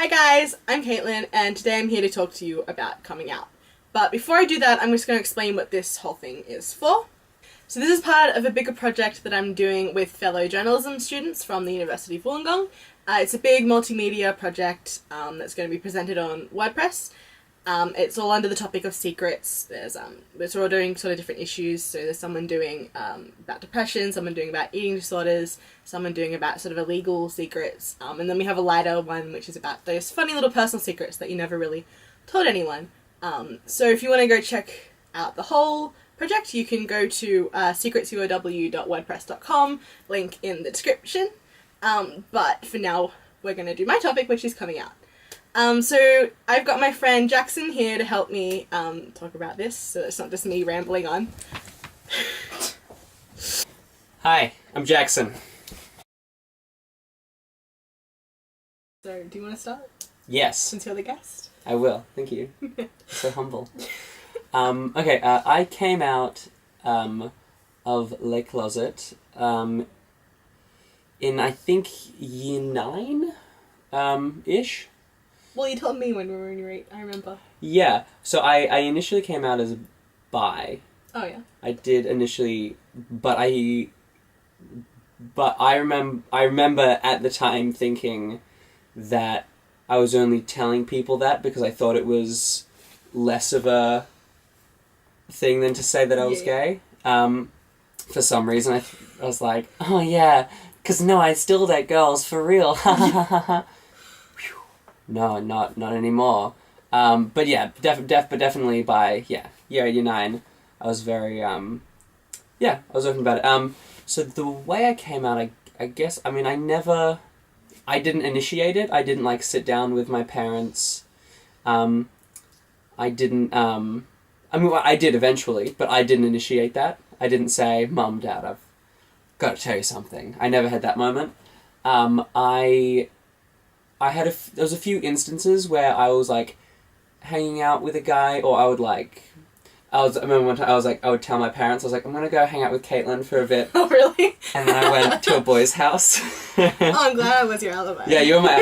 Hi guys, I'm Caitlin, and today I'm here to talk to you about coming out. But before I do that, I'm just going to explain what this whole thing is for. So this is part of a bigger project that I'm doing with fellow journalism students from the University of Wollongong. It's a big multimedia project that's going to be presented on WordPress. It's all under the topic of secrets. We're all doing sort of different issues. So there's someone doing about depression, someone doing about eating disorders, someone doing about sort of illegal secrets, and then we have a lighter one which is about those funny little personal secrets that you never really told anyone. So if you want to go check out the whole project, you can go to secretsuow.wordpress.com, link in the description. But for now, we're going to do my topic, which is coming out. So I've got my friend Jackson here to help me talk about this, so it's not just me rambling on. Hi, I'm Jackson. So, do you want to start? Yes. Since you're the guest? I will, thank you. So humble. Okay, I came out of Le Closet in, I think, year 9 ish. Well, you told me when we were in year 8, I remember. Yeah, so I initially came out as bi. Oh, yeah. I did initially, but I remember at the time thinking that I was only telling people that because I thought it was less of a thing than to say that I was gay. For some reason, I was like, oh yeah, because no, I still date girls, for real. No, not anymore. But yeah, definitely by year 9, I was very I was open about it. So the way I came out, I guess, I mean, I didn't initiate it. I didn't like sit down with my parents. I didn't. I mean, well, I did eventually, but I didn't initiate that. I didn't say, "Mum, Dad, I've got to tell you something." I never had that moment. There was a few instances where I was like hanging out with a guy, or I remember one time I would tell my parents, I was like, I'm gonna go hang out with Caitlin for a bit. Oh, really? And then I went to a boy's house. Oh, I'm glad I was your alibi. Yeah, you were my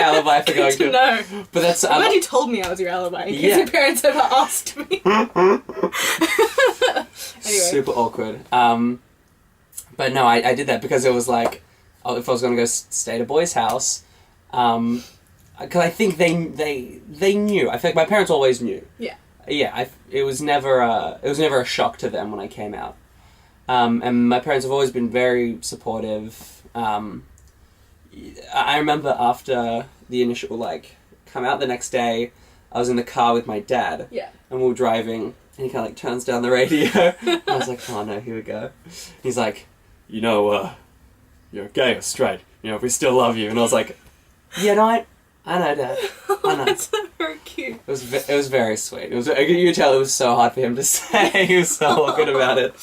alibi for going to. No. But that's. I'm glad you told me I was your alibi, in case your parents ever asked me. Anyway. Super awkward. But no, I did that because it was like, if I was gonna go stay at a boy's house, because I think they knew. I think my parents always knew. Yeah. Yeah, it was never a shock to them when I came out. And my parents have always been very supportive. I remember after the initial come out, the next day, I was in the car with my dad. Yeah. And we were driving, and he kind of turns down the radio. And I was like, oh no, here we go. He's like, you're gay or straight. We still love you. And I was like, yeah, no, I know, Dad. I know. That's very cute. It was very sweet. You could tell it was so hard for him to say. He was so awkward about it.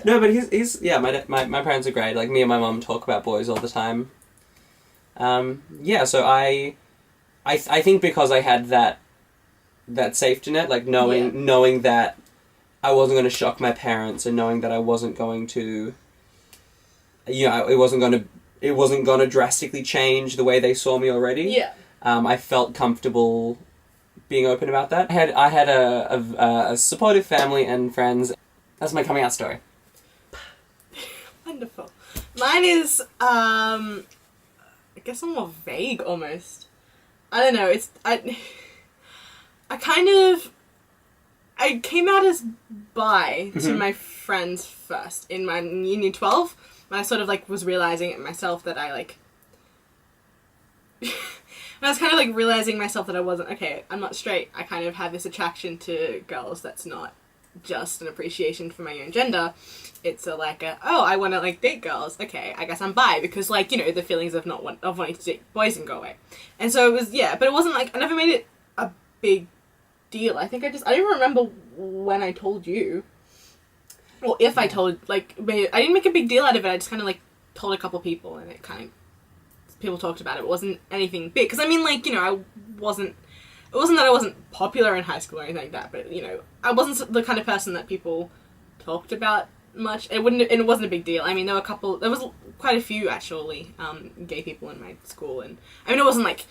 No, but he's my parents are great. Like, me and my mum talk about boys all the time. So I think because I had that safety net, like knowing that I wasn't going to shock my parents, and knowing that I wasn't going to, it wasn't going to drastically change the way they saw me already. Yeah. I felt comfortable being open about that. I had a supportive family and friends. That's my coming out story. Wonderful. Mine is, I guess I'm more vague almost. I don't know. I came out as bi to my friends first in my year 12. When I sort of was realizing it myself that I when I was kind of realizing myself that I wasn't, okay, I'm not straight. I kind of have this attraction to girls that's not just an appreciation for my own gender. It's I want to date girls. Okay, I guess I'm bi because the feelings of wanting to date boys and go away. And so it was, but it wasn't I never made it a big deal. I think I don't even remember when I told you. Well, if I told, I didn't make a big deal out of it. I just kind of, told a couple people, and it kind of, people talked about it. It wasn't anything big. Because, I mean, it wasn't that I wasn't popular in high school or anything like that, but, I wasn't the kind of person that people talked about much. It wasn't a big deal. I mean, there was quite a few, actually, gay people in my school, and, I mean, it wasn't,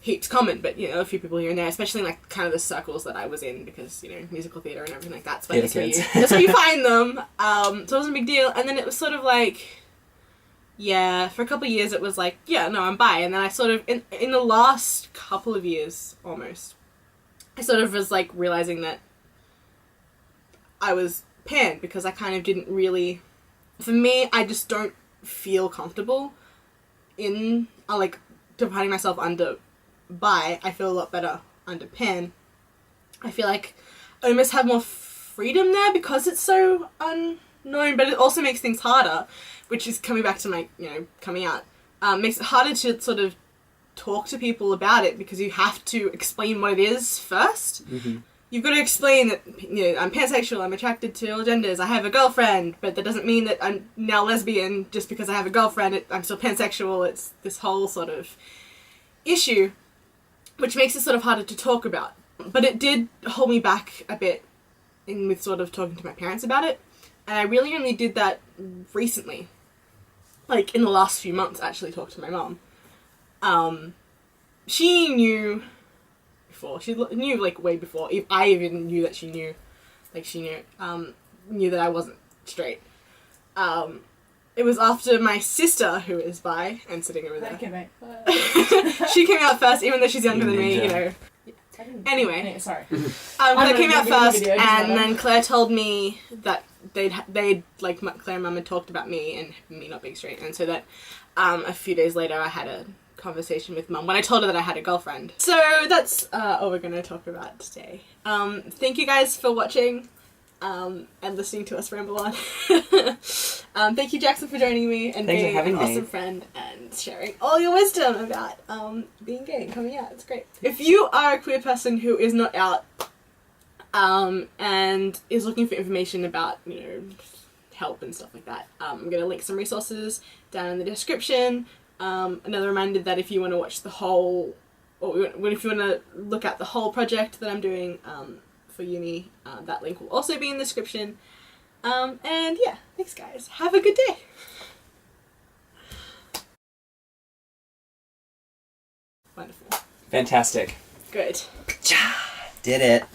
heaps common, but, you know, a few people here and there, especially in, like, kind of the circles that I was in, because, you know, musical theatre and everything like that. So that's where you find them. So it wasn't a big deal. And then it was sort of like, yeah, for a couple of years it was like, yeah, no, I'm bi. And then I sort of, in the last couple of years, almost, I sort of was, like, realising that I was pan, because I kind of didn't really, for me, I just don't feel comfortable in, like, defining myself under bi. I feel a lot better under pan. I feel like I almost have more freedom there because it's so unknown, but it also makes things harder, which is coming back to my, you know, coming out. Makes it harder to sort of talk to people about it, because you have to explain what it is first. Mm-hmm. You've got to explain that, you know, I'm pansexual, I'm attracted to all genders, I have a girlfriend, but that doesn't mean that I'm now lesbian just because I have a girlfriend. I'm still pansexual. It's this whole sort of issue, which makes it sort of harder to talk about. But it did hold me back a bit with sort of talking to my parents about it. And I really only did that recently. Like, in the last few months, actually talked to my mum. She knew before. She knew, like, way before. I even knew that she knew. Like, she knew that I wasn't straight. It was after my sister, who is bi, and sitting over there. Okay, She came out first, even though she's younger than me, you know. Anyway. Sorry. Claire came out first, and then Claire told me that they'd like, Claire and Mum had talked about me and me not being straight, and so that a few days later I had a conversation with Mum when I told her that I had a girlfriend. So that's all we're going to talk about today. Thank you guys for watching. And listening to us ramble on. Thank you, Jackson, for joining me and being an awesome friend and sharing all your wisdom about being gay and coming out. It's great. If you are a queer person who is not out and is looking for information about, you know, help and stuff like that, I'm going to link some resources down in the description. Another reminder that if you want to watch the whole, or if you want to look at the whole project that I'm doing, for uni, that link will also be in the description. And yeah, thanks guys. Have a good day. Wonderful. Fantastic. Good. Did it.